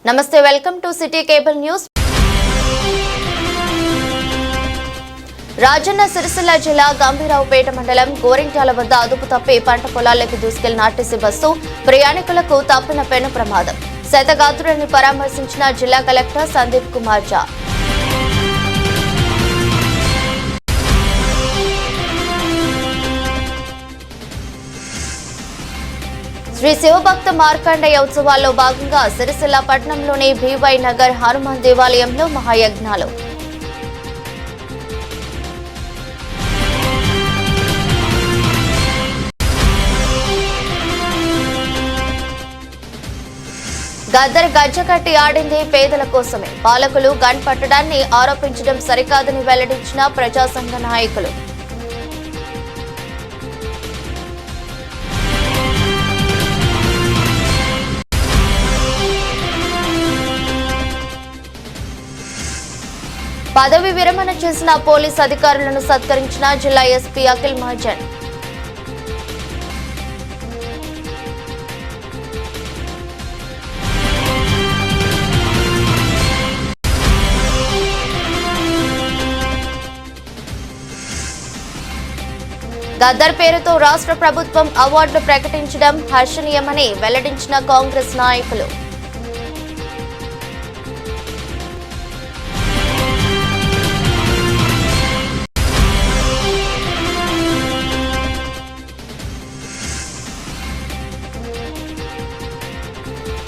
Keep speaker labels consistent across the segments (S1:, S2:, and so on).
S1: నమస్తే, welcome to city cable news. Rajanna Sircilla జిల్లా గంభీరావుపేట మండలం గోరింట్యాల వద్ద అదుపు తప్పి పంట పొలాల్లోకి దూసుకెళ్లిన ఆర్టీసీ బస్సు ప్రయాణికులకు తప్పిన పెను ప్రమాదం. శతగాత్రులను పరామర్శించిన జిల్లా కలెక్టర్ సందీప్ కుమార్ ఝా. శ్రీ శివభక్త మార్కండేయ ఉత్సవాల్లో భాగంగా సిరిసిల్ల పట్టణంలోని బీవై నగర్ హనుమాన్ దేవాలయంలో మహాయజ్ఞాలు. గద్దర్ గజ్జకట్టి ఆడింది పేదల కోసమే, పాలకులు గన్ పట్టడాన్ని ఆరోపించడం సరికాదని వెల్లడించిన ప్రజాసంఘ నాయకులు. పదవి విరమణ చేసిన పోలీస్ అధికారులను సత్కరించిన జిల్లా ఎస్పీ అఖిల్ మహాజన్. గద్దర్ పేరుతో రాష్ట్ర ప్రభుత్వం అవార్డులు ప్రకటించడం హర్షణీయమని వెల్లడించిన కాంగ్రెస్ నాయకులు.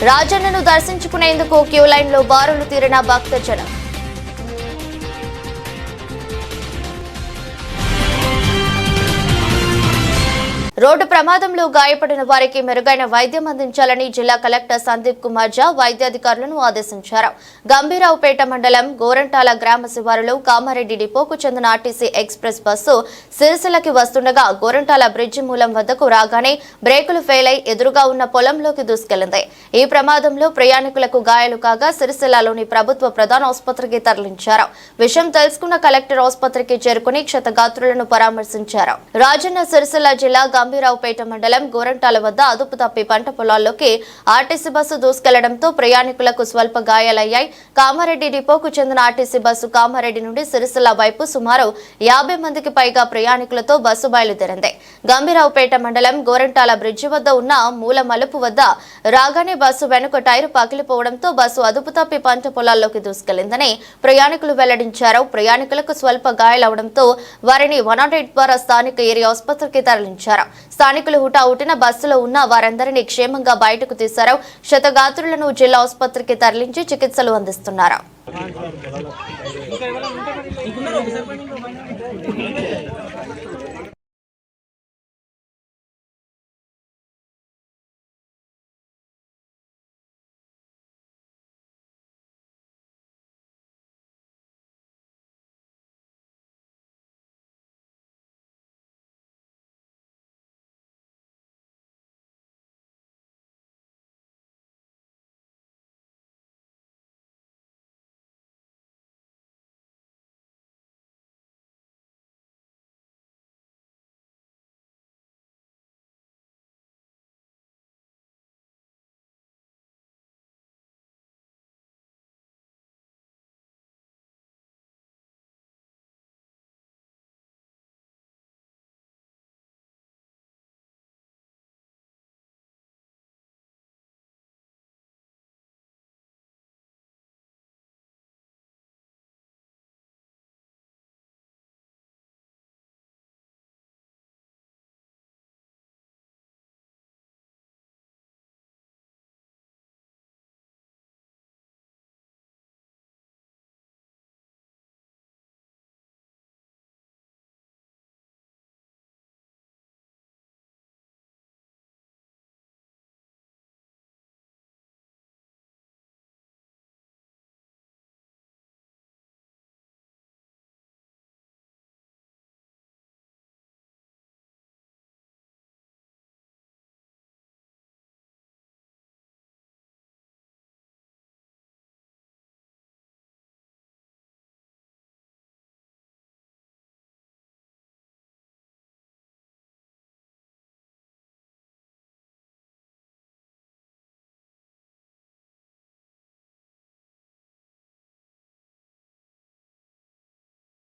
S1: రాజన్నను దర్శించుకునేందుకు క్యూ లైన్లో బారులు తీరిన భక్తజనం. రోడ్డు ప్రమాదంలో గాయపడిన వారికి మెరుగైన వైద్యం అందించాలని జిల్లా కలెక్టర్ సందీప్ కుమార్ ఝా వైద్యాధికారులను ఆదేశించారు. గంభీరావుపేట మండలం గోరంటాల గ్రామ శివారులో కామారెడ్డి డిపోకు చెందిన ఆర్టీసీ ఎక్స్ప్రెస్ బస్సు సిరిసిల్లకి వస్తుండగా గోరంటాల బ్రిడ్జి మూలం వద్దకు రాగానే బ్రేకులు ఫెయిల్ అయి ఎదురుగా ఉన్న పొలంలోకి దూసుకెళ్లింది. ఈ ప్రమాదంలో ప్రయాణికులకు గాయాలు కాగా సిరిసిల్లలోని ప్రభుత్వ ప్రధాన ఆసుపత్రికి తరలించారు. విషయం తెలుసుకున్న కలెక్టర్ ఆసుపత్రికి చేరుకుని క్షతగాత్రులను పరామర్శించారు. రాజన్న సిరిసిల్ల జిల్లా గంభీరావుపేట మండలం గోరంటాల వద్ద అదుపు తప్పి పంట పొలాల్లోకి ఆర్టీసీ బస్సు దూసుకెళ్లడంతో ప్రయాణికులకు స్వల్ప గాయాలయ్యాయి. కామారెడ్డి డిపోకు చెందిన ఆర్టీసీ బస్సు కామారెడ్డి నుండి సిరిసిల్ల వైపు సుమారు 50 మందికి పైగా ప్రయాణికులతో బస్సు బయలుదేరింది. గంభీరావుపేట మండలం గోరంటాల బ్రిడ్జి వద్ద ఉన్న మూల మలుపు వద్ద రాగానే బస్సు వెనుక టైరు పగిలిపోవడంతో బస్సు అదుపు తప్పి పంట పొలాల్లోకి దూసుకెళ్లిందని ప్రయాణికులు వెల్లడించారు. ప్రయాణికులకు స్వల్ప గాయాలవడంతో వారిని 108 ద్వారా స్థానిక ఏరియా ఆసుపత్రికి తరలించారు. స్థానికులు హుటాహుటిన బస్సులో ఉన్న వారందరినీ క్షేమంగా బయటకు తీశారు. క్షతగాత్రులను జిల్లా ఆసుపత్రికి తరలించి చికిత్సలు అందిస్తున్నారు.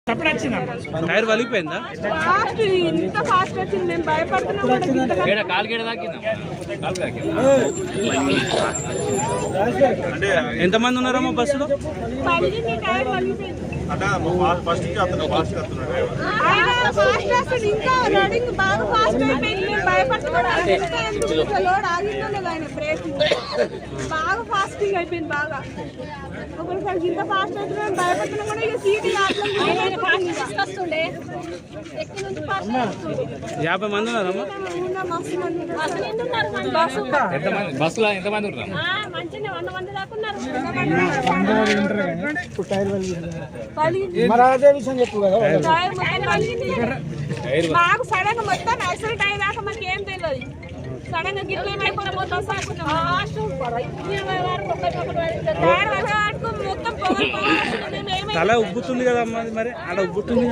S2: టైర్ వలిగిపోయిందా? ఎంతమంది ఉన్నారమ్మా బస్సులో?
S3: బాగా ఫాస్టింగ్ అయిపోయింది. బాగా ఒకసారి ఇంత ఫాస్ట్ అవుతుంది భయపడుతున్నా కూడా ఇక సీటీ
S2: 50 మంది ఉన్నారమ్మా
S4: బస్సులో. ఎంతమంది ఉంటారు?
S3: మంచిగా 100 మంది దాకా ఉన్నారు. మాకు సడన్ మొత్తం యాక్సిడెంట్ అయ్యేదాకా మాకు ఏం తెలియదు. సడన్ గా గిట్ల ఏమైపోయినా మొత్తం
S2: తల ఉబ్బుతుంది కదమ్మా, మరి అలా ఉబ్బుతుంది.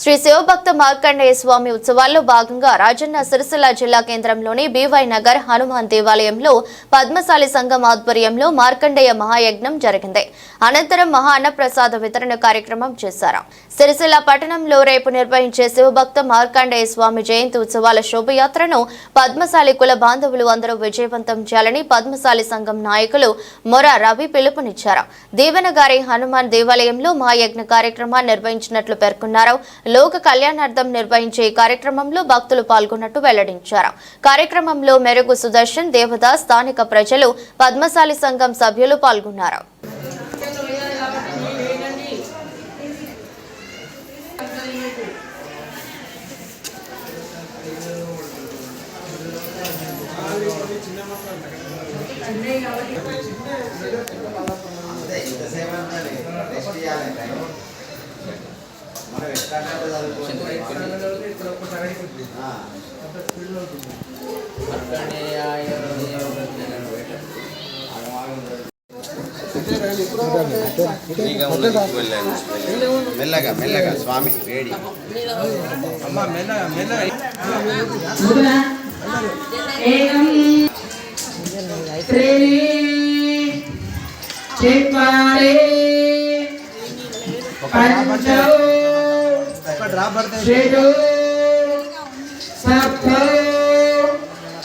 S1: శ్రీ శివభక్త మార్కండేయ స్వామి ఉత్సవాల్లో భాగంగా రాజన్న సిరిసిల్ల జిల్లా కేంద్రంలోని బీవై నగర్ హనుమాన్ దేవాలయంలో పద్మశాలి సంఘం ఆధ్వర్యంలో మార్కండేయ మహాయజ్ఞం జరిగింది. అనంతరం మహా అన్నప్రసాద వితరణ కార్యక్రమం చేశారు. సిరిసిల్ల పట్టణంలో రేపు నిర్వహించే శివభక్త మార్కండేయ స్వామి జయంతి ఉత్సవాల శోభయాత్రను పద్మశాలి కుల బాంధవులు అందరూ విజయవంతం చేయాలని పద్మశాలి సంఘం నాయకులు మొర రవి పిలుపునిచ్చారు. దీవెనగారి హనుమాన్ దేవాలయంలో మహాయజ్ఞ కార్యక్రమాన్ని నిర్వహించినట్లు పేర్కొన్నారు. లోక కళ్యాణార్థం నిర్వహించే ఈ కార్యక్రమంలో భక్తులు పాల్గొన్నట్టు వెల్లడించారు. కార్యక్రమంలో మెరుగు సుదర్శన్, దేవదాస్, స్థానిక ప్రజలు, పద్మశాలి సంఘం సభ్యులు పాల్గొన్నారు.
S5: మెల్లగా మెల్లగా స్వామి వేడి
S2: అమ్మా మెల్లగా మెల్లగా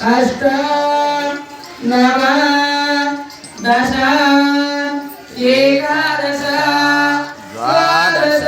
S6: अष्ट नव दश एकादश द्वादश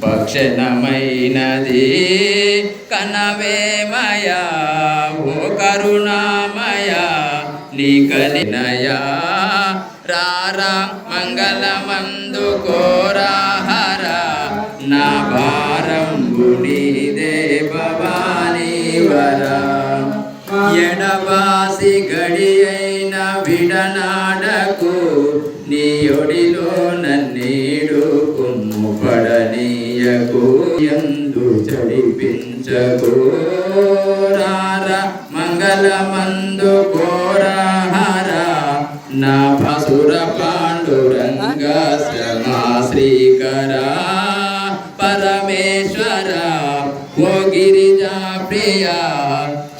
S7: పక్షణమైనది కనవేమయా ఓ కరుణామయా నీకలినయా రారా మంగళమందు కోరాహరా నా భారంబు నీదే భవానీ వరా ఎడబాసి గడి అయిన విడనాడకు నీలో నన్నీడు కొమ్ము పడనీయకు ఎందు చడిపించకు రారా మంగళమందు కోరాహారా నా పసుర పాండురంగ శ్రమా శ్రీకరా పరమేశ్వర ఓ గిరిజా ప్రియ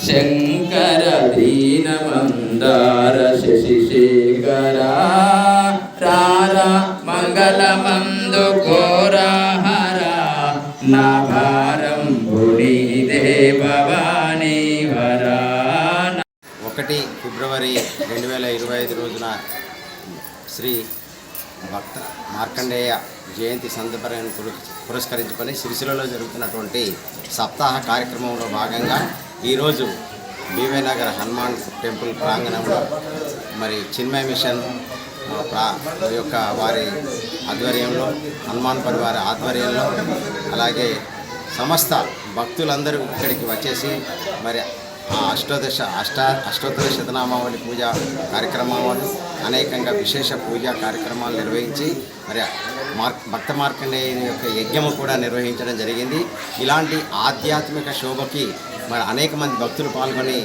S7: శంకర దీన మందార శశిశేఖర రారా మంగళమందు కోరాహర నా భారం భునీదే భవానీ వరా.
S5: 1 ఫిబ్రవరి 2025 రోజున శ్రీ భక్త మార్కండేయ జయంతి సందర్భాన్ని పురస్కరించుకొని సిరిసిల్లలో జరుగుతున్నటువంటి సప్తాహ కార్యక్రమంలో భాగంగా ఈరోజు బీవై నగర్ హనుమాన్ టెంపుల్ ప్రాంగణంలో మరి చిన్మయ మిషన్ యొక్క వారి ఆధ్వర్యంలో హనుమాన్ పరివార ఆధ్వర్యంలో అలాగే సమస్త భక్తులందరూ ఇక్కడికి వచ్చేసి మరి ఆ అష్టోత్తర శతనామావళి పూజా కార్యక్రమాలు అనేకంగా విశేష పూజా కార్యక్రమాలు నిర్వహించి మరి భక్త మార్కండేయుని యొక్క యజ్ఞము కూడా నిర్వహించడం జరిగింది. ఇలాంటి ఆధ్యాత్మిక శోభకి మరి అనేక మంది భక్తులు పాల్గొని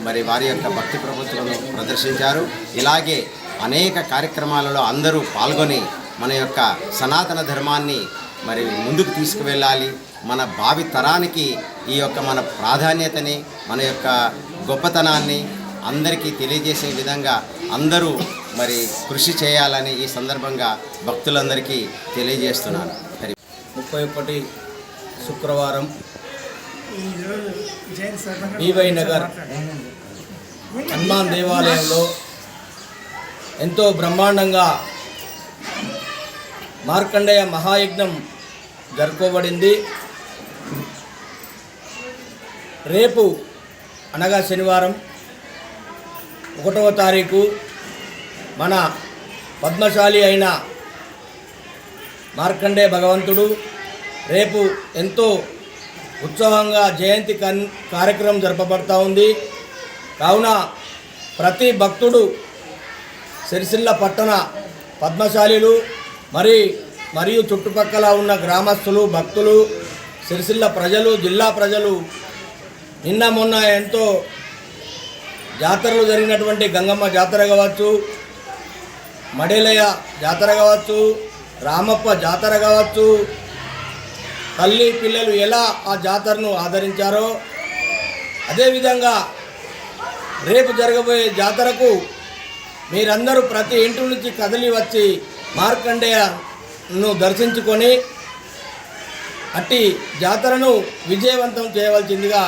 S5: మరి వారి యొక్క భక్తి ప్రవృత్తులను ప్రదర్శించారు. ఇలాగే అనేక కార్యక్రమాలలో అందరూ పాల్గొని మన యొక్క సనాతన ధర్మాన్ని మరి ముందుకు తీసుకువెళ్ళాలి. మన భావి తరానికి ఈ యొక్క మన ప్రాధాన్యతని మన యొక్క గొప్పతనాన్ని అందరికీ తెలియజేసే విధంగా అందరూ మరి కృషి చేయాలని ఈ సందర్భంగా భక్తులందరికీ తెలియజేస్తున్నాను.
S8: 31 శుక్రవారం బీవై నగర్ హనుమాన్ దేవాలయంలో ఎంతో బ్రహ్మాండంగా మార్కండేయ మహాయజ్ఞం జరుపుకోబడింది. రేపు అనగా శనివారం 1వ తారీఖు మన పద్మశాలి అయిన మార్కండేయ భగవంతుడు రేపు ఎంతో ఉత్సాహంగా జయంతి కార్యక్రమం జరపబడతా ఉంది. కావున ప్రతి భక్తుడు సిరిసిల్ల పట్టణ పద్మశాలీలు మరియు చుట్టుపక్కల ఉన్న గ్రామస్తులు భక్తులు సిరిసిల్ల ప్రజలు జిల్లా ప్రజలు నిన్న మొన్న ఎంతో జాతరలు జరిగినటువంటి గంగమ్మ జాతర కావచ్చు, మడేలయ్య జాతర కావచ్చు, రామప్ప జాతర కావచ్చు, తల్లి పిల్లలు ఎలా ఆ జాతరను ఆదరించారో అదేవిధంగా రేపు జరగబోయే జాతరకు మీరందరూ ప్రతి ఇంటి నుంచి కదిలి వచ్చి మార్కండేయను దర్శించుకొని అట్టి జాతరను విజయవంతం చేయవలసిందిగా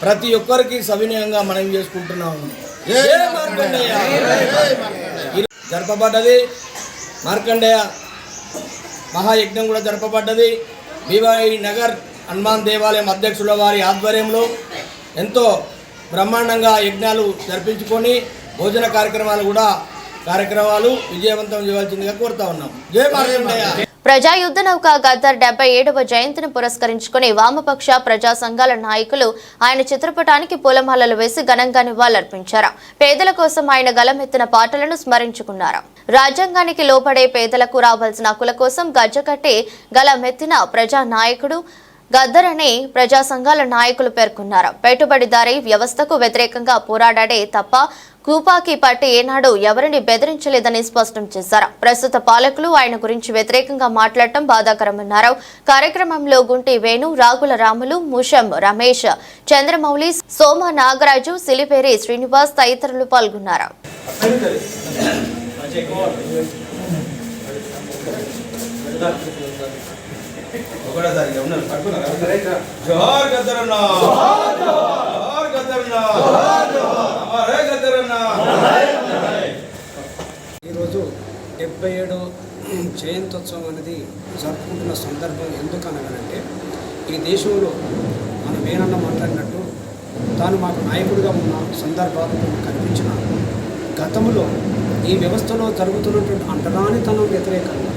S8: ప్రతి ఒక్కరికి సవినయంగా మనం చేసుకుంటున్నాము. మార్కండేయ జరపబడ్డది. మార్కండేయ మహాయజ్ఞం కూడా జరపబడ్డది. బీవై నగర్ హనుమాన్ దేవాలయం అధ్యక్షుల వారి ఆధ్వర్యంలో ఎంతో బ్రహ్మాండంగా యజ్ఞాలు జరిపించుకొని భోజన కార్యక్రమాలు విజయవంతం చేయవలసిందిగా కోరుతా ఉన్నాం. జై మార్కండేయ.
S1: ప్రజా యుద్ధ నౌక గద్దర్ 77వ జయంతిని పురస్కరించుకుని వామపక్ష ప్రజా సంఘాల నాయకులు ఆయన చిత్రపటానికి పూలమాలలు వేసి ఘనంగా నివాళులర్పించారు. పేదల కోసం ఆయన గలమెత్తిన పాటలను స్మరించుకున్నారు. రాజ్యాంగానికి లోబడే పేదలకు రావాల్సిన హక్కుల కోసం గజ్జకట్టి గలమెత్తిన ప్రజా నాయకుడు గద్దర్ అని ప్రజా సంఘాల నాయకులు పేర్కొన్నారు. పెట్టుబడిదారీ వ్యవస్థకు వ్యతిరేకంగా పోరాడాడే తప్ప కూపాకి పట్టి ఏనాడు ఎవరిని బెదిరించలేదని స్పష్టం చేశారు. ప్రస్తుత పాలకులు ఆయన గురించి వ్యతిరేకంగా మాట్లాడటం బాధాకరమన్నారు. కార్యక్రమంలో గుంటి వేణు, రాగుల రాములు, ముషం రమేష్, చంద్రమౌళి, సోమ నాగరాజు, సిలిపేరి శ్రీనివాస్ తదితరులు పాల్గొన్నారు.
S9: ఈరోజు 77 జయంతోత్సవం అనేది జరుపుకుంటున్న సందర్భం ఎందుకనగానంటే ఈ దేశంలో మన వేణన్న మాట్లాడినట్టు తాను మాకు నాయకుడిగా ఉన్న సందర్భాలు కనిపించిన గతంలో ఈ వ్యవస్థలో జరుగుతున్నటువంటి అంటరానితనం వ్యతిరేకంగా,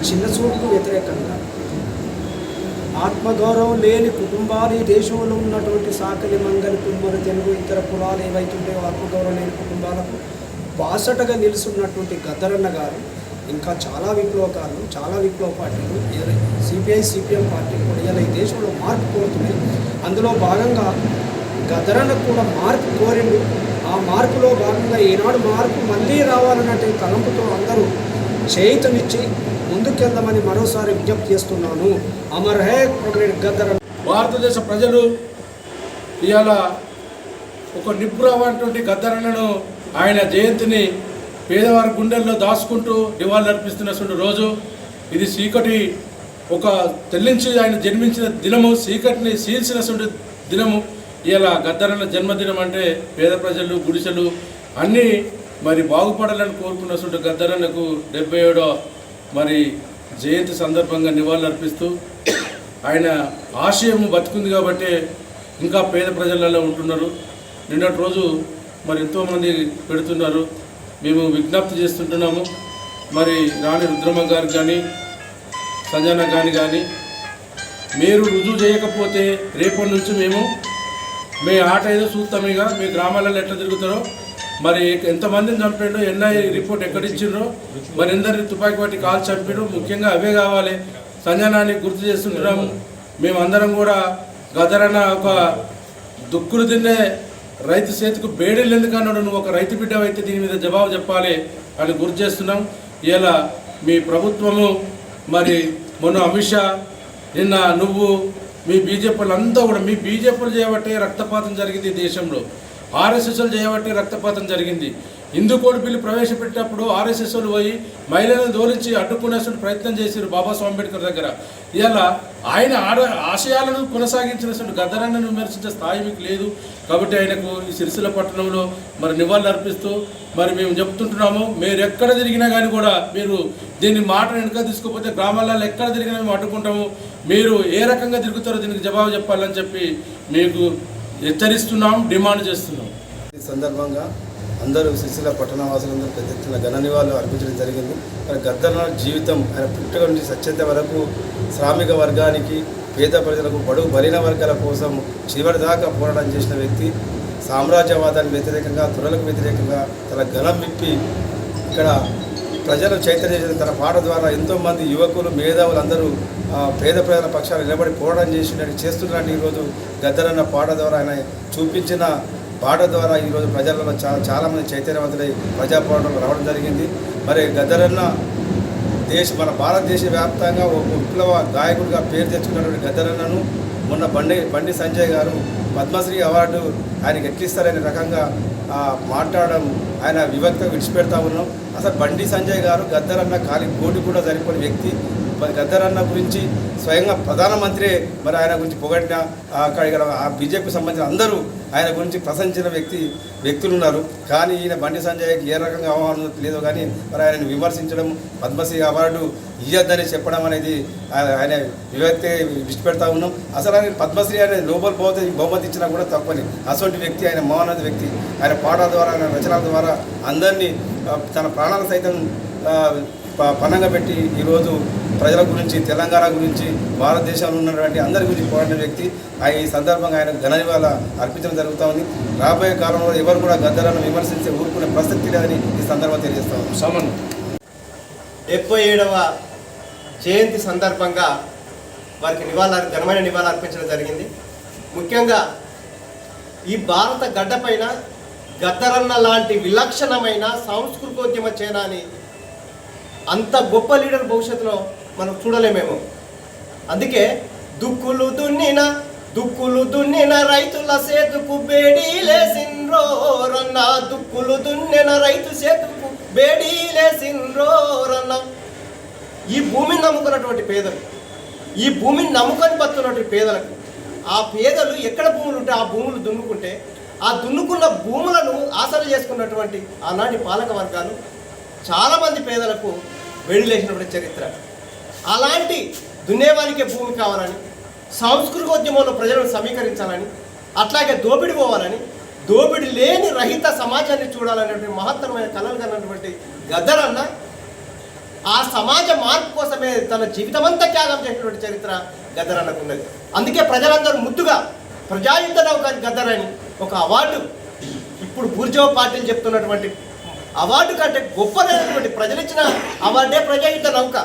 S9: చిన్న చూపుకు వ్యతిరేకంగా, ఆత్మగౌరవం లేని కుటుంబాలు ఈ దేశంలో ఉన్నటువంటి సాకలి, మంగలి, కుమ్మరి, తెలుగు ఇతర కులాలు ఏవైతుంటాయో ఆత్మగౌరవం లేని కుటుంబాలకు బాసటగా నిలుస్తున్నటువంటి గద్దరన్న గారు ఇంకా చాలా విప్లవకారులు, చాలా విప్లవ పార్టీలు, సిపిఐ సిపిఎం పార్టీలు కూడా ఇలా ఈ దేశంలో మార్పు కోరుతున్నాయి. అందులో భాగంగా గద్దరన్నకు కూడా మార్పు కోరిండు. ఆ మార్పులో భాగంగా ఈనాడు మార్పు మళ్ళీ రావాలన్నట్టు తలంపుతో అందరూ చేయుతనిచ్చి ముందుకెళ్దామని మరోసారి విజ్ఞప్తి చేస్తున్నాను. అమర్ హే కామ్రేడ్ గద్దరన్న.
S10: భారతదేశ ప్రజలు ఇవాళ ఒక నిప్పురవ్వటువంటి గద్దరన్నను ఆయన జయంతిని పేదవారి గుండెల్లో దాచుకుంటూ నివాళులర్పిస్తున్న రోజు ఇది. చీకటి ఒక తెల్లించి ఆయన జన్మించిన దినము, చీకటిని చీల్చినటువంటి దినము. ఇలా గద్దరన్న జన్మదినం అంటే పేద ప్రజలు, గుడిసెలు అన్నీ మరి బాగుపడాలని కోరుకున్నటువంటి గద్దరన్నకు 77వ మరి జయంతి సందర్భంగా నివాళులర్పిస్తూ ఆయన ఆశయం బతుకుంది కాబట్టి ఇంకా పేద ప్రజలలో ఉంటున్నారు. నిన్నటి రోజు మరి ఎంతోమంది పెడుతున్నారు. మేము విజ్ఞప్తి చేస్తుంటున్నాము. మరి రాణి రుద్రమ్మ గారికి కానీ, సంజన కానీ మీరు రుజువు చేయకపోతే రేపటి నుంచి మేము మీ ఆట ఏదో చూస్తాం. ఇక మీ గ్రామాలలో ఎట్లా తిరుగుతారో, మరి ఎంతమందిని చంపాడో, ఎన్ఐ రిపోర్ట్ ఎక్కడిచ్చిండ్రో, మరి ఎందరిని తుపాకీ పట్టి కాల్ చంపాడు, ముఖ్యంగా అవే కావాలి. సంజనాన్ని గుర్తు చేస్తుంటున్నాము. మేమందరం కూడా గద్దరన్న ఒక దుక్కులు తిన్నే రైతు చేతికి బేడీలు ఎందుకన్నాడు, నువ్వు ఒక రైతు బిడ్డ అయితే దీని మీద జవాబు చెప్పాలి అని గుర్తు చేస్తున్నాం. ఇలా మీ ప్రభుత్వము మరి మొన్న అమిత్ షా, నిన్న నువ్వు, మీ బీజేపీలు అంతా కూడా, మీ బీజేపీలు చేయబట్టే రక్తపాతం జరిగింది దేశంలో. ఆర్ఎస్ఎస్లు చేయబట్టి రక్తపాతం జరిగింది. హిందూ కోడ్ బిల్లు ప్రవేశపెట్టినప్పుడు ఆర్ఎస్ఎస్లు పోయి మహిళలను దోలించి అడ్డుకునేటువంటి ప్రయత్నం చేశారు బాబాసాహెబ్ అంబేద్కర్ దగ్గర. ఇలా ఆయన ఆశయాలను కొనసాగించినటువంటి గద్దరన్నను విమర్శించే స్థాయి మీకు లేదు. కాబట్టి ఆయనకు ఈ సిరిసిల్ల పట్టణంలో మరి నివాళులు అర్పిస్తూ మరి మేము చెప్తుంటున్నాము, మీరు ఎక్కడ తిరిగినా కానీ కూడా మీరు దీన్ని మాట వెనుక తీసుకోకపోతే గ్రామాలలో ఎక్కడ తిరిగినా మేము అడ్డుకుంటాము. మీరు ఏ రకంగా తిరుగుతారో దీనికి జవాబు చెప్పాలని చెప్పి మీకు హెచ్చరిస్తున్నాం, డిమాండ్ చేస్తున్నాం.
S11: ఈ సందర్భంగా అందరూ సిరిసిల్ల పట్టణ వాసులందరూ పెద్ద ఎత్తున ఘన నివాళులు అర్పించడం జరిగింది. గద్దరన్న జీవితం ఆయన పుట్టుక నుంచి సత్యంత వరకు శ్రామిక వర్గానికి, పేద ప్రజలకు, బడుగు బలిన వర్గాల కోసం చివరిదాకా పోరాటం చేసిన వ్యక్తి. సామ్రాజ్యవాదానికి వ్యతిరేకంగా, తురలకు వ్యతిరేకంగా తన గలం విప్పి ఇక్కడ ప్రజలు చైతన్యం తన పాట ద్వారా ఎంతోమంది యువకులు, మేధావులు అందరూ పేద ప్రజల పక్షాలు నిలబడి పోరాటం చేస్తున్నట్టు ఈరోజు గద్దరన్న పాట ద్వారా ఆయన చూపించిన పాట ద్వారా ఈరోజు ప్రజలలో చాలామంది చైతన్యవంతులై ప్రజా పోరాటంలో రావడం జరిగింది. మరి గద్దరన్న మన భారతదేశ వ్యాప్తంగా ఒక విప్లవ గాయకుడిగా పేరు తెచ్చుకున్నటువంటి గద్దరన్నను మొన్న బండి సంజయ్ గారు పద్మశ్రీ అవార్డు ఆయనకి ఎట్లిస్తారనే రకంగా మాట్లాడడం ఆయన విభక్తిగా విడిచిపెడతా ఉన్నాం. అసలు బండి సంజయ్ గారు గద్దరన్న ఖాళీ కోటి కూడా సరిపోయిన వ్యక్తి. గద్దరన్న గురించి స్వయంగా ప్రధానమంత్రి మరి ఆయన గురించి పొగడిన అక్కడ ఆ బీజేపీ సంబంధించిన అందరూ ఆయన గురించి ప్రశంసిన వ్యక్తులు ఉన్నారు. కానీ ఈయన బండి సంజయ్కి ఏ రకంగా అవమానం లేదో కానీ మరి ఆయనను విమర్శించడం, పద్మశ్రీ అవార్డు ఇయ్యొద్దని చెప్పడం అనేది ఆయన విభక్తి విడిచిపెడతా ఉన్నాం. అసలు ఆయన పద్మశ్రీ అనేది నోబెల్ బహుమతి ఇచ్చినా కూడా తప్పని అటువంటి వ్యక్తి ఆయన, మౌనది వ్యక్తి. ఆయన పాటల ద్వారా, ఆయన రచనల ద్వారా అందరినీ తన ప్రాణాలు సైతం పణంగా పెట్టి ఈరోజు ప్రజల గురించి, తెలంగాణ గురించి, భారతదేశంలో ఉన్నటువంటి అందరి గురించి పోరాడిన వ్యక్తి. ఈ సందర్భంగా ఆయన ఘన నివాళులు అర్పించడం జరుగుతూ ఉంది. రాబోయే కాలంలో ఎవరు కూడా గద్దరನ್ನು విమర్శించే ఊరుకునే ప్రసక్తి లేదని ఈ సందర్భంగా తెలియజేస్తా ఉన్నాం.
S12: 77వ జయంతి సందర్భంగా వారికి ఘనమైన నివాళులు అర్పించడం జరిగింది. ముఖ్యంగా ఈ భారత గడ్డపైన గద్దరన్న లాంటి విలక్షణమైన సాంస్కృతికోద్యమ చేనాని అంత గొప్ప లీడర్ భవిష్యత్తులో మనం చూడలేమేమో. అందుకే దుక్కులు దున్నిన రైతుల సేతుకు బేడీలేసిన్రో రన్న, దుక్కులు దున్నిన రైతు సేతుకు బేడీలేసిన్రో రన్న. ఈ భూమిని నమ్ముకున్నటువంటి పేదలు, ఈ భూమిని నమ్ముకొని బతున్నటువంటి పేదలకు, ఆ పేదలు ఎక్కడ భూములు ఉంటే ఆ భూములు దున్నుకుంటే ఆ దున్నుకున్న భూములను ఆసరా చేసుకున్నటువంటి ఆనాటి పాలక వర్గాలు చాలామంది పేదలకు వెళ్లేసినటువంటి చరిత్ర. అలాంటి దున్నేవానికే భూమి కావాలని, సాంస్కృతికోద్యమంలో ప్రజలను సమీకరించాలని, అట్లాగే దోపిడి పోవాలని, దోపిడి లేని రహిత సమాజాన్ని చూడాలనేటువంటి మహత్తరమైన కలలు కన్నటువంటి గద్దరన్న ఆ సమాజ మార్పు కోసమే తన జీవితమంతా త్యాగం చేసినటువంటి చరిత్ర గద్దరన్నకు ఉన్నది. అందుకే ప్రజలందరూ ముద్దుగా ప్రజాయుద్ధ నౌక గద్దరని ఒక అవార్డు ఇప్పుడు బూర్జోవా పార్టీలు చెప్తున్నటువంటి అవార్డు కంటే గొప్పదైనటువంటి ప్రజలు ఇచ్చిన అవార్డే ప్రజాయుద్ధ నౌక.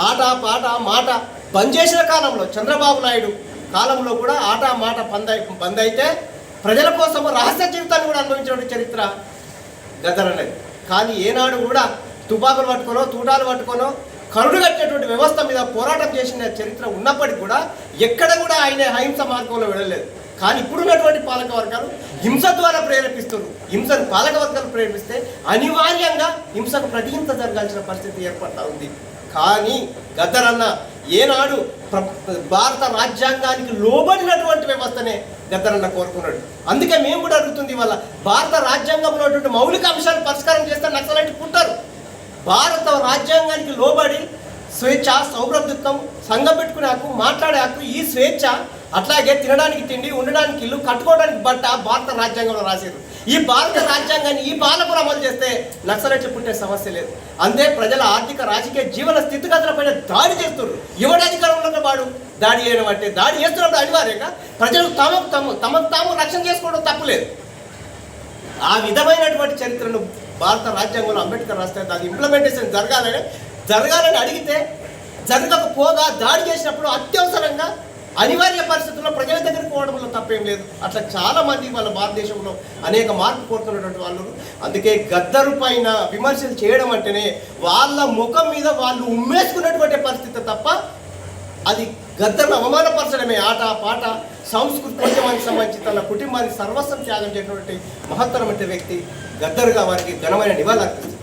S12: ఆట పాట మాట బంద్ చేసిన కాలంలో చంద్రబాబు నాయుడు కాలంలో కూడా ఆట మాట బంద్ అయితే ప్రజల కోసం రహస్య జీవితాన్ని కూడా అనుభవించిన చరిత్ర గద్దర్ అనేది. కానీ ఏనాడు కూడా తుపాకులు పట్టుకోనో తూటాలు పట్టుకోనో కరుడు కట్టేటువంటి వ్యవస్థ మీద పోరాటం చేసిన చరిత్ర ఉన్నప్పటికీ కూడా ఎక్కడ కూడా ఆయన అహింస మార్గంలో వెళ్ళలేదు. కానీ ఇప్పుడున్నటువంటి పాలక వర్గాలు హింస ద్వారా ప్రేరేపిస్తున్నారు. హింసను పాలక వర్గాలు ప్రేరేపిస్తే అనివార్యంగా హింసకు ప్రతిహింస జరగాల్సిన పరిస్థితి ఏర్పడతా ఉంది. కానీ గద్దర్ అన్న ఏనాడు భారత రాజ్యాంగానికి లోబడినటువంటి వ్యవస్థనే గద్దర్ అన్న కోరుకున్నాడు. అందుకే మేము కూడా అడుగుతుంది ఇవాళ భారత రాజ్యాంగంలో ఉన్నటువంటి మౌలిక అంశాలు పరిష్కారం చేస్తే నక్సలైట్లు పుట్టారు. భారత రాజ్యాంగానికి లోబడి స్వేచ్ఛ, సౌభ్రతత్వం, సంఘం పెట్టుకునే హక్కు, మాట్లాడే హక్కు, ఈ స్వేచ్ఛ, అట్లాగే తినడానికి తిండి, ఉండడానికి ఇల్లు, కట్టుకోవడానికి బట్ట భారత రాజ్యాంగంలో రాశారు. ఈ భారత రాజ్యాంగాన్ని ఈ పాలకులు అమలు చేస్తే నక్సలైట్లు పుట్టే సమస్య లేదు. అంతే ప్రజల ఆర్థిక రాజకీయ జీవన స్థితిగతులపైన దాడి చేస్తున్నారు. ఎవరి అధికారంలో వాడు దాడి చేయడం అంటే దాడి చేస్తున్నప్పుడు అనివార్యంగా ప్రజలు తమకు తాము రక్షణ చేసుకోవడం తప్పులేదు. ఆ విధమైనటువంటి చరిత్రను భారత రాజ్యాంగంలో అంబేద్కర్ రాస్తే అది ఇంప్లిమెంటేషన్ జరగాలని అడిగితే జరగకపోగా దాడి చేసినప్పుడు అత్యవసరంగా అనివార్య పరిస్థితుల్లో ప్రజల దగ్గరికి పోవడంలో తప్పేం లేదు. అట్లా చాలామంది వాళ్ళ భారతదేశంలో అనేక మార్పు కోరుతున్నటువంటి వాళ్ళు. అందుకే గద్దరు పైన విమర్శలు చేయడం అంటేనే వాళ్ళ ముఖం మీద వాళ్ళు ఉమ్మేసుకున్నటువంటి పరిస్థితి తప్ప అది గద్దర్ను అవమానపరచడమే. ఆట పాట సంస్కృతి కొంచెమంది సంబంధించి తన కుటుంబాన్ని సర్వస్వం త్యాగం చేసినటువంటి మహత్తరమైన వ్యక్తి గద్దరుగా వారికి ఘనమైన నివాళులు.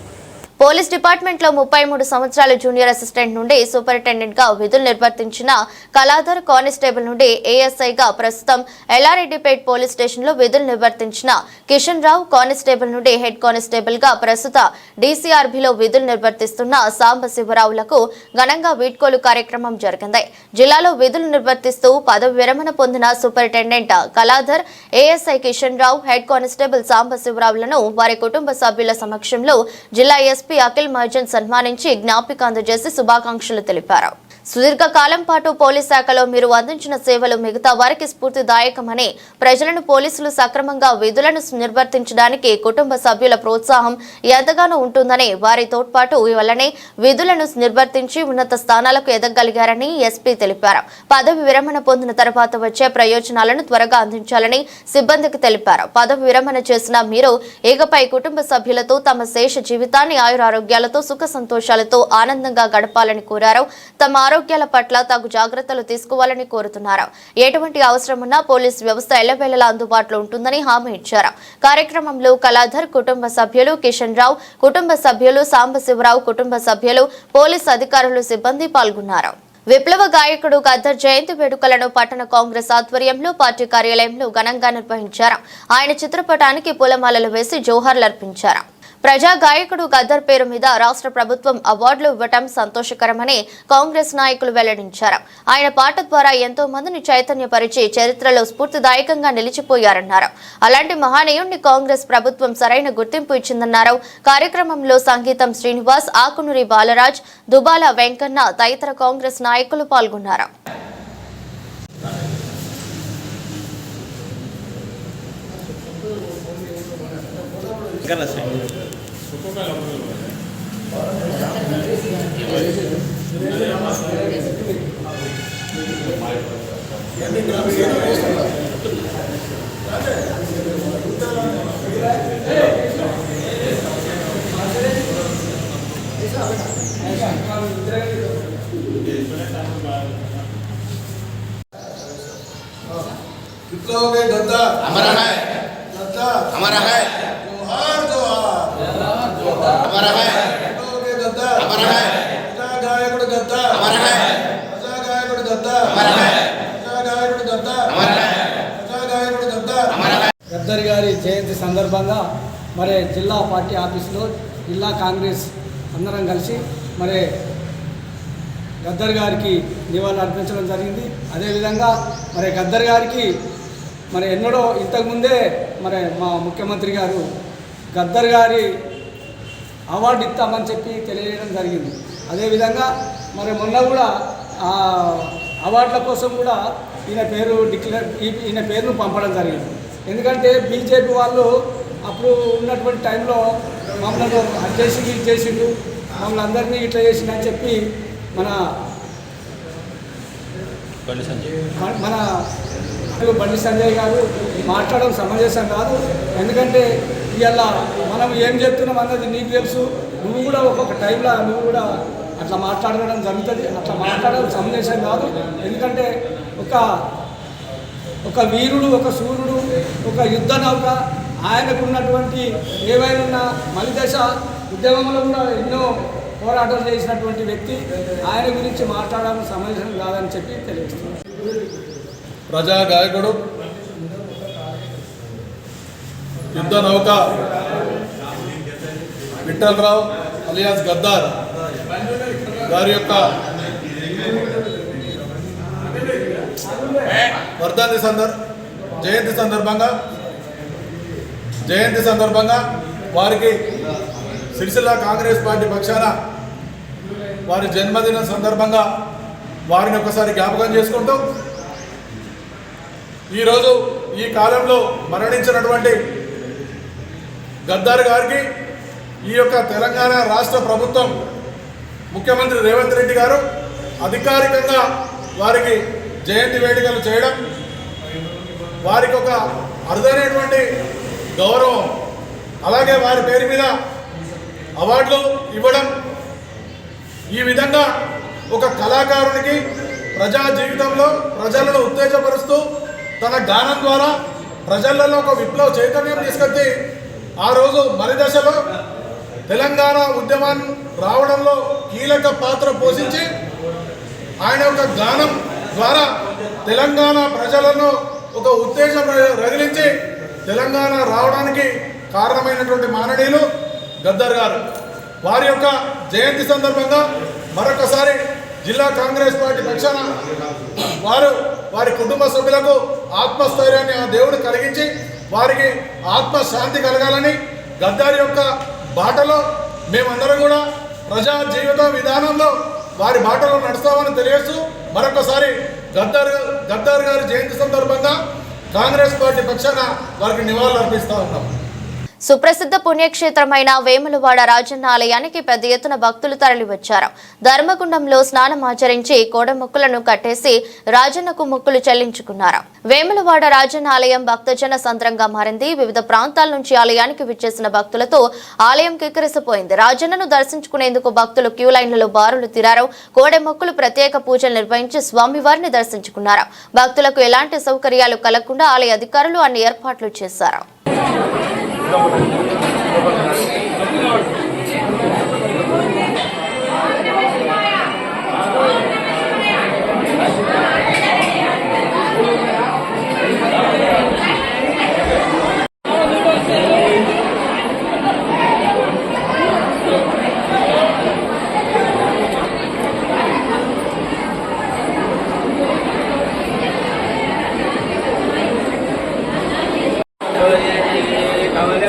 S1: పోలీస్ డిపార్ట్మెంట్లో 33 సంవత్సరాల జూనియర్ అసిస్టెంట్ నుండి సూపరింటెండెంట్ గా విధులు నిర్వర్తించిన కళాధర్, కానిస్టేబుల్ నుండి ఏఎస్ఐగా ప్రస్తుతం ఎల్లారెడ్డిపేట్ పోలీస్ స్టేషన్లో విధులు నిర్వర్తించిన కిషన్ రావు, కానిస్టేబుల్ నుండి హెడ్ కానిస్టేబుల్ గా ప్రస్తుత డీసీఆర్బీలో విధులు నిర్వర్తిస్తున్న సాంబశివరావులకు ఘనంగా వీడ్కోలు కార్యక్రమం జరిగింది. జిల్లాలో విధులు నిర్వర్తిస్తూ పదవి విరమణ పొందిన superintendent Kaladhar, ASI Kishan Rao, head constable సాంబశివరావులను వారి కుటుంబ సభ్యుల సమక్షంలో జిల్లా ఎస్పీ అఖిల్ మర్జన్ సన్మానించి జ్ఞాపిక అందజేసి శుభాకాంక్షలు తెలిపారు. సుదీర్ఘకాలం పాటు పోలీస్ శాఖలో మీరు అందించిన సేవలు మిగతా వారికి స్ఫూర్తిదాయకమని, ప్రజలను పోలీసులు సక్రమంగా విధులను నిర్వర్తించడానికి కుటుంబ సభ్యుల ప్రోత్సాహం ఎంతగానో ఉంటుందని, వారి తోడ్పాటు వల్లనే విధులను నిర్వర్తించి ఉన్నత స్థానాలకు ఎదగలిగారని ఎస్పీ తెలిపారు. పదవి విరమణ పొందిన తర్వాత వచ్చే ప్రయోజనాలను త్వరగా అందించాలని సిబ్బందికి తెలిపారు. పదవి విరమణ చేసిన మీరు ఇకపై కుటుంబ సభ్యులతో తమ శేష జీవితాన్ని ఆయురారోగ్యాలతో సుఖ సంతోషాలతో ఆనందంగా గడపాలని కోరారు. తమ ఆరోగ్యాల పట్ల తగు జాగ్రత్తలు తీసుకోవాలని కోరుతున్నారు. ఎటువంటి అవసరం ఉన్నా పోలీసు వ్యవస్థ ఎల్లవేళలా అందుబాటులో ఉంటుందని హామీ ఇచ్చారు. కార్యక్రమంలో కళాధర్ కుటుంబ సభ్యులు, కిషన్ రావు కుటుంబ సభ్యులు, సాంబశివరావు కుటుంబ సభ్యులు, పోలీసు అధికారులు, సిబ్బంది పాల్గొన్నారు. విప్లవ గాయకుడు గద్దర్ జయంతి వేడుకలను పట్టణ కాంగ్రెస్ ఆధ్వర్యంలో పార్టీ కార్యాలయంలో ఘనంగా నిర్వహించారు. ఆయన చిత్రపటానికి పూలమాలలు వేసి జోహార్లు అర్పించారు. ప్రజా గాయకుడు గద్దర్ పేరు మీద రాష్ట్ర ప్రభుత్వం అవార్డులు ఇవ్వటం సంతోషకరమని కాంగ్రెస్ నాయకులు వెల్లడించారు. ఆయన పాట ద్వారా ఎంతో మందిని చైతన్యపరిచి చరిత్రలో స్ఫూర్తిదాయకంగా నిలిచిపోయారన్నారు. అలాంటి మహానీయుడిని కాంగ్రెస్ ప్రభుత్వం సరైన గుర్తింపు ఇచ్చిందన్నారు. కార్యక్రమంలో సంగీతం శ్రీనివాస్, ఆకునూరి బాలరాజ్, దుబాల వెంకన్న తదితర కాంగ్రెస్ నాయకులు పాల్గొన్నారు.
S11: विप्लव के गद्दा
S12: हमारा है,
S11: गद्दा
S12: हमारा है,
S11: जोहार जोहार
S12: हमारा है,
S11: विप्लव के गद्दा
S12: हमारा है,
S11: प्रजा गायकुడు गद्दा
S12: हमारा है,
S11: प्रजा गायकुడు गद्दा
S12: हमारा है,
S11: प्रजा गायकुడు गद्दा
S12: हमारा है,
S11: प्रजा गायकुడు गद्दा
S12: हमारा है.
S9: గద్దర్ గారి జయంతి సందర్భంగా మరి జిల్లా పార్టీ ఆఫీసులో జిల్లా కాంగ్రెస్ అందరం కలిసి మరి గద్దర్ గారికి నివాళులు అర్పించడం జరిగింది. అదేవిధంగా మరి గద్దర్ గారికి మరి ఎన్నడో ఇంతకుముందే మరి మా ముఖ్యమంత్రి గారు గద్దర్ గారి అవార్డు ఇస్తామని చెప్పి తెలియజేయడం జరిగింది. అదేవిధంగా మరి మొన్న కూడా ఆ అవార్డుల కోసం కూడా ఈయన పేరును పంపడం జరిగింది. ఎందుకంటే బీజేపీ వాళ్ళు అప్పుడు ఉన్నటువంటి టైంలో మమ్మల్ని అది చేసి ఇది చేసిండు, మమ్మల్ని అందరినీ ఇట్లా చేసిండని చెప్పి మన బండి సంజయ్ గారు మాట్లాడడం సమంజసం కాదు. ఎందుకంటే ఇవాళ మనం ఏం చెప్తున్నాం అన్నది నీకు తెలుసు. నువ్వు కూడా ఒక్కొక్క టైంలో నువ్వు కూడా అట్లా మాట్లాడడం జరుగుతుంది. అట్లా మాట్లాడడం సమంజసం కాదు. ఎందుకంటే ఒక వీరుడు, ఒక సూర్యుడు, ఒక యుద్ధ నౌక, ఆయనకున్నటువంటి ఏవైనా మలిదశ ఉద్యమంలో కూడా ఎన్నో పోరాటాలు చేసినటువంటి వ్యక్తి, ఆయన గురించి మాట్లాడడం సమంజసం కాదని చెప్పి తెలియజేస్తున్నాను.
S10: ప్రజా గాయకుడు, యుద్ధ నౌక విఠలరావు అలియాస్ గద్దార్ గారి యొక్క జయంతి సందర్భంగా వారికి సిరిసిల్ల కాంగ్రెస్ పార్టీ పక్షాన వారి జన్మదినం సందర్భంగా వారిని ఒకసారి జ్ఞాపకం చేసుకుంటూ, ఈరోజు ఈ కాలంలో మరణించినటువంటి గద్దార్ గారికి ఈ యొక్క తెలంగాణ రాష్ట్ర ప్రభుత్వం, ముఖ్యమంత్రి రేవంత్ రెడ్డి గారు అధికారికంగా వారికి జయంతి వేడుకలు చేయడం, వారికి ఒక అరుదైనటువంటి గౌరవం, అలాగే వారి పేరు మీద అవార్డులు ఇవ్వడం, ఈ విధంగా ఒక కళాకారునికి ప్రజా జీవితంలో ప్రజలను ఉత్తేజపరుస్తూ తన గానం ద్వారా ప్రజలలో ఒక విప్లవ చైతన్యం తీసుకొచ్చి ఆ రోజు మలిదశలో తెలంగాణ ఉద్యమాన్ని రావడంలో కీలక పాత్ర పోషించి ఆయన యొక్క గానం ద్వారా తెలంగాణ ప్రజలను ఒక ఉత్తేజం రగిలించి తెలంగాణ రావడానికి కారణమైనటువంటి మాననీయులు గద్దర్ గారు. వారి యొక్క జయంతి సందర్భంగా మరొకసారి జిల్లా కాంగ్రెస్ పార్టీ పక్షాన వారి కుటుంబ సభ్యులకు ఆత్మస్థైర్యాన్ని ఆ దేవుడు కలిగించి వారికి ఆత్మశాంతి కలగాలని, గద్దారి యొక్క బాటలో మేమందరం కూడా ప్రజా జీవిత విధానంలో వారి బాటలో నడుస్తామని తెలియజేస్తూ మరొకసారి గద్దార్ గారి జయంతి సందర్భంగా కాంగ్రెస్ పార్టీ పక్షాన వారికి నివాళులు అర్పిస్తూ ఉన్నాం.
S1: సుప్రసిద్ధ పుణ్యక్షేత్రమైన వేములవాడ రాజన్న ఆలయానికి పెద్ద ఎత్తున భక్తులు తరలివచ్చారు. ధర్మగుండంలో స్నానం ఆచరించి కోడమొక్కులను కట్టేసి రాజన్నకు మొక్కులు చెల్లించుకున్నారు. వేములవాడ రాజన్న ఆలయం భక్తజన సంద్రంగా మారింది. వివిధ ప్రాంతాల నుంచి ఆలయానికి విచ్చేసిన భక్తులతో ఆలయం కిక్కిరిసిపోయింది. రాజన్నను దర్శించుకునేందుకు భక్తులు క్యూ లైన్లలో బారులు తీరారు. కోడెమొక్కులు ప్రత్యేక పూజలు నిర్వహించి స్వామివారిని దర్శించుకున్నారు. భక్తులకు ఎలాంటి సౌకర్యాలు కలగకుండా ఆలయ అధికారులు అన్ని ఏర్పాట్లు చేశారు.
S6: కమల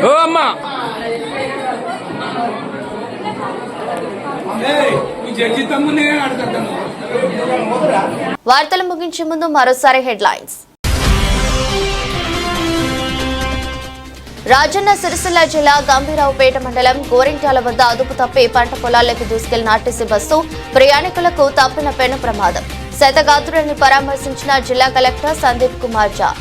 S4: ఓ అమ్మా
S1: వార్తలు ముగించే ముందు మరోసారి హెడ్లైన్స్. రాజన్న సిరిసిల్ల జిల్లా గంభీరావుపేట మండలం గోరింట్యాల వద్ద అదుపు తప్పి పంట పొలాల్లోకి దూసుకెళ్లిన ఆర్టీసీ బస్సు ప్రయాణికులకు తప్పిన పెను ప్రమాదం. శతగాత్రులను పరామర్శించిన జిల్లా కలెక్టర్ సందీప్ కుమార్ ఝా.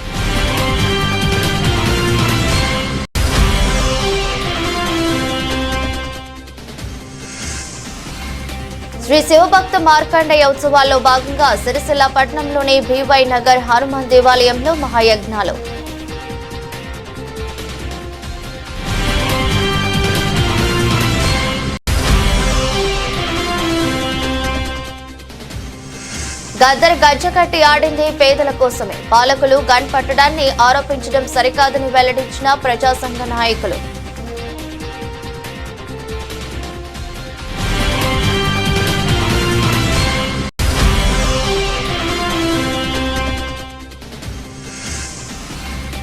S1: శ్రీ శివభక్త మార్కండేయ ఉత్సవాల్లో భాగంగా సిరిసిల్ల పట్టణంలోని బీవై నగర్ హనుమాన్ దేవాలయంలో మహాయజ్ఞాలు. గద్దర్ గజ్జకట్టి ఆడింది పేదల కోసమే, పాలకులు గన్ పట్టడాన్ని ఆరోపించడం సరికాదని వెల్లడించిన ప్రజాసంఘ నాయకులు.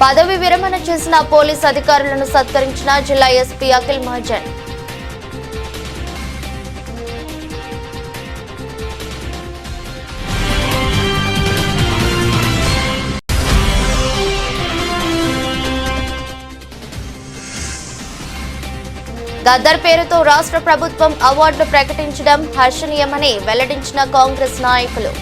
S1: పదవి విరమణ చేసిన పోలీస్ అధికారులను సత్కరించిన జిల్లా ఎస్పీ అఖిల్ మహాజన్. గద్దర్ పేరుతో రాష్ట్ర ప్రభుత్వం అవార్డులు ప్రకటించడం హర్షణీయమని వెల్లడించిన కాంగ్రెస్ నాయకులు.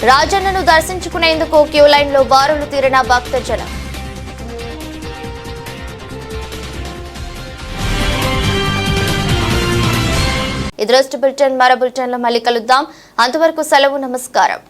S1: రాజన్నను దర్శించుకునేందుకు క్యూ లైన్లో బారులు తీరిన భక్తజనం. ఈ దృష్టి బులెటిన్ మరో బులెటిన్లో మళ్ళీ కలుద్దాం. అంతవరకు సెలవు, నమస్కారం.